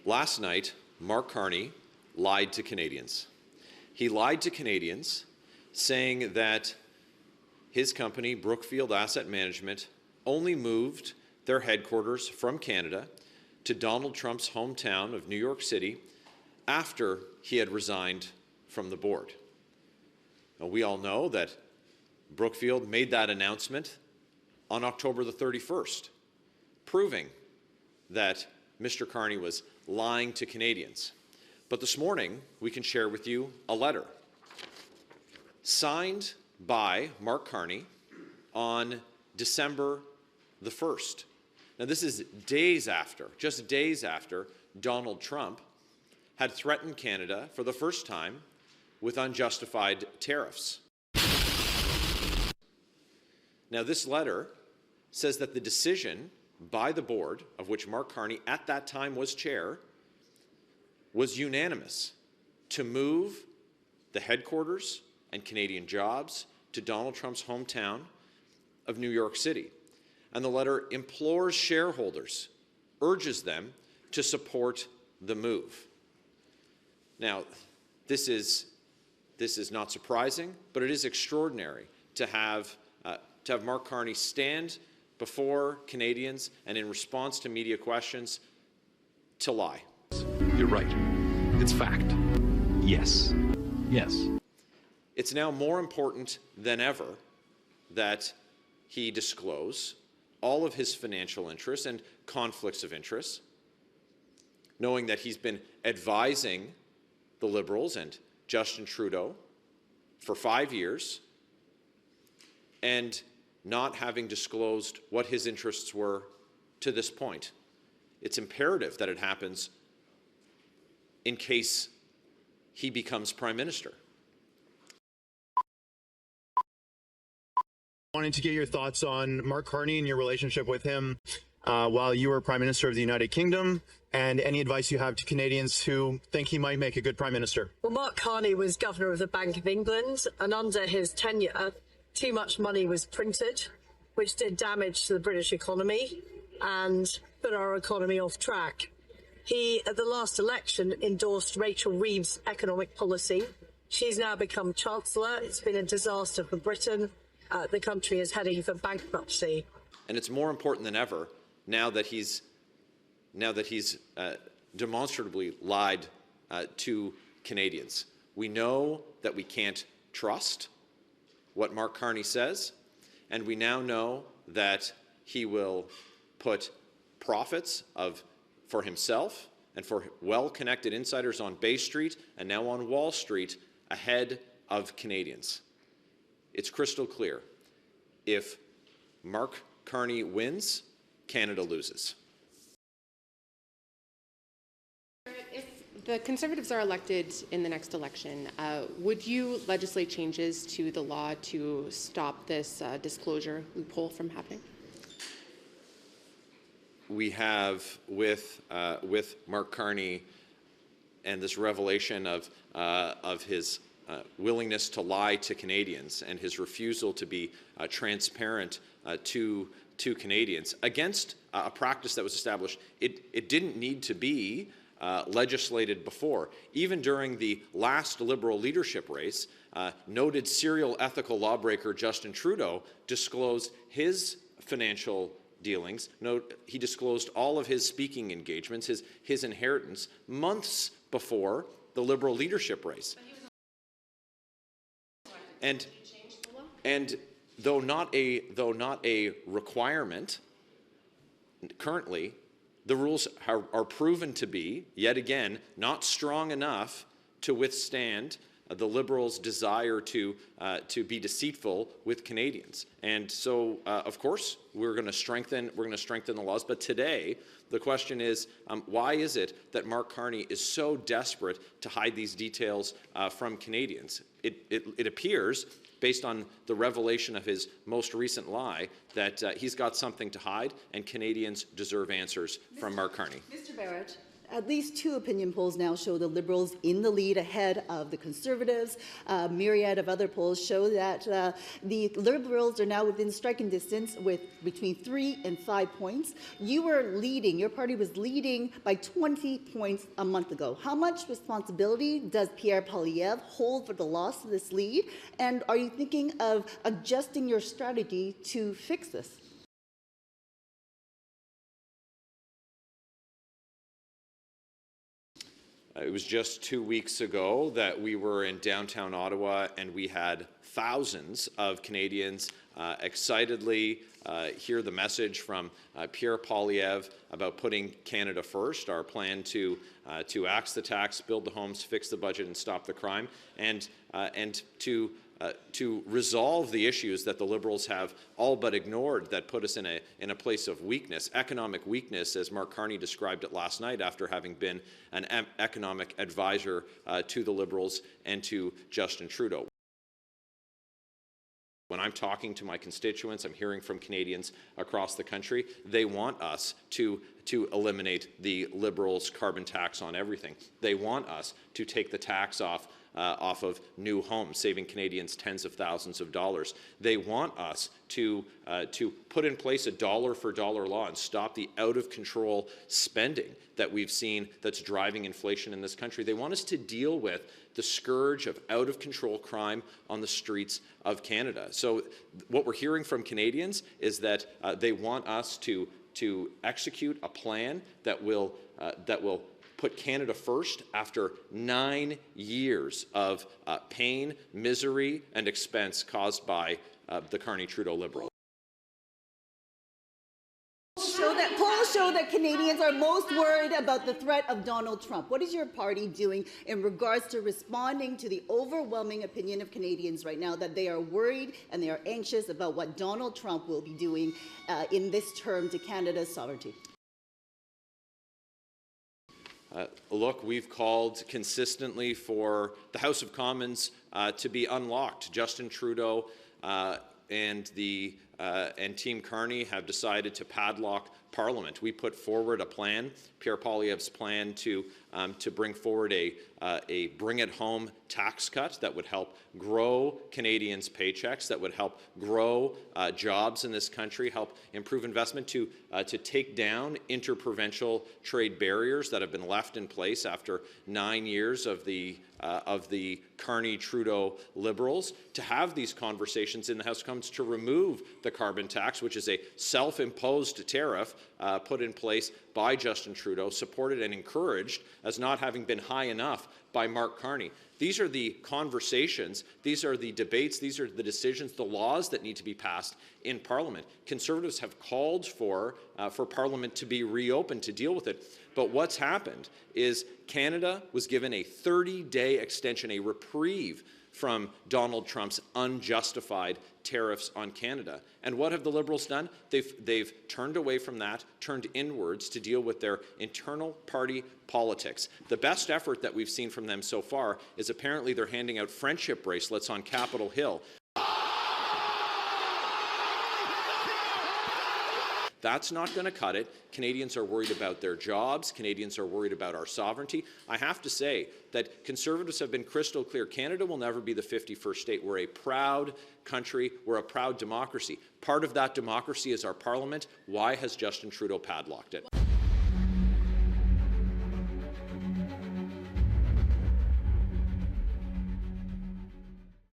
Last night, Mark Carney lied to Canadians. He lied to Canadians, saying that his company, Brookfield Asset Management, only moved their headquarters from Canada to Donald Trump's hometown of New York City after he had resigned from the board. Now, we all know that Brookfield made that announcement on October the 31st, proving that Mr. Carney was lying to Canadians. But this morning, we can share with you a letter signed by Mark Carney on December the 1st. Now, this is days after, just days after, Donald Trump had threatened Canada for the first time with unjustified tariffs. Now, this letter says that the decision by the board, of which Mark Carney at that time was chair, was unanimous to move the headquarters and Canadian jobs to Donald Trump's hometown of New York City. And the letter implores shareholders, urges them to support the move. Now, this is not surprising, but it is extraordinary to have Mark Carney stand before Canadians and in response to media questions to lie. You're right. It's fact. Yes. Yes. It's now more important than ever that he disclose all of his financial interests and conflicts of interest, knowing that he's been advising the Liberals and Justin Trudeau for 5 years and not having disclosed what his interests were to this point. It's imperative that it happens in case he becomes Prime Minister. Wanted to get your thoughts on Mark Carney and your relationship with him while you were Prime Minister of the United Kingdom, and any advice you have to Canadians who think he might make a good Prime Minister. Well, Mark Carney was Governor of the Bank of England, and under his tenure, too much money was printed, which did damage to the British economy and put our economy off track. He, at the last election, endorsed Rachel Reeves' economic policy. She's now become Chancellor. It's been a disaster for Britain. The country is heading for bankruptcy. And it's more important than ever now that he's demonstrably lied to Canadians. We know that we can't trust what Mark Carney says, and we now know that he will put profits for himself and for well-connected insiders on Bay Street and now on Wall Street ahead of Canadians. It's crystal clear. If Mark Carney wins, Canada loses. If the Conservatives are elected in the next election, would you legislate changes to the law to stop this disclosure loophole from happening? We have, with Mark Carney and this revelation of his willingness to lie to Canadians and his refusal to be transparent to Canadians against a practice that was established. It didn't need to be legislated before. Even during the last Liberal leadership race, noted serial ethical lawbreaker Justin Trudeau disclosed his financial dealings. He disclosed all of his speaking engagements, his inheritance, months before the Liberal leadership race. And though not a requirement, currently, the rules are proven to be, yet again, not strong enough to withstand the Liberals' desire to be deceitful with Canadians. And so, of course, we're going to strengthen the laws. But today, the question is, why is it that Mark Carney is so desperate to hide these details from Canadians? It appears, based on the revelation of his most recent lie, that he's got something to hide, and Canadians deserve answers from Mark Carney. Mr. Barrett, At least 2 opinion polls now show the Liberals in the lead ahead of the Conservatives. A myriad of other polls show that the Liberals are now within striking distance with between 3 and 5 points. You were leading, your party was leading by 20 points a month ago. How much responsibility does Pierre Poilievre hold for the loss of this lead? And are you thinking of adjusting your strategy to fix this? It was just 2 weeks ago that we were in downtown Ottawa and we had thousands of Canadians excitedly hear the message from Pierre Poilievre about putting Canada first, our plan to axe the tax, build the homes, fix the budget and stop the crime, and to resolve the issues that the Liberals have all but ignored that put us in a place of weakness, economic weakness, as Mark Carney described it last night after having been an economic advisor to the Liberals and to Justin Trudeau. When I'm talking to my constituents, I'm hearing from Canadians across the country, they want us to eliminate the Liberals' carbon tax on everything. They want us to take the tax off of new homes, saving Canadians tens of thousands of dollars. They want us to put in place a dollar-for-dollar law and stop the out-of-control spending that we've seen that's driving inflation in this country. They want us to deal with the scourge of out-of-control crime on the streets of Canada. So what we're hearing from Canadians is that they want us to execute a plan that will put Canada first after 9 years of pain, misery, and expense caused by the Carney-Trudeau Liberals. Polls show that Canadians are most worried about the threat of Donald Trump. What is your party doing in regards to responding to the overwhelming opinion of Canadians right now that they are worried and they are anxious about what Donald Trump will be doing in this term to Canada's sovereignty? Look, we've called consistently for the House of Commons to be unlocked. Justin Trudeau and Team Carney have decided to padlock Parliament. We put forward a plan, Pierre Poilievre's plan, to bring forward a bring-it-home tax cut that would help grow Canadians' paychecks, that would help grow jobs in this country, help improve investment, to take down interprovincial trade barriers that have been left in place after 9 years of the Carney-Trudeau Liberals, to have these conversations in the House of Commons to remove the carbon tax, which is a self-imposed tariff put in place by Justin Trudeau, supported and encouraged as not having been high enough by Mark Carney. These are the conversations, these are the debates, these are the decisions, the laws that need to be passed in Parliament. Conservatives have called for Parliament to be reopened to deal with it. But what's happened is Canada was given a 30-day extension, a reprieve from Donald Trump's unjustified tariffs on Canada. And what have the Liberals done? They've turned away from that, turned inwards to deal with their internal party politics. The best effort that we've seen from them so far is apparently they're handing out friendship bracelets on Capitol Hill. That's not going to cut it. Canadians are worried about their jobs. Canadians are worried about our sovereignty. I have to say that Conservatives have been crystal clear. Canada will never be the 51st state. We're a proud country. We're a proud democracy. Part of that democracy is our Parliament. Why has Justin Trudeau padlocked it?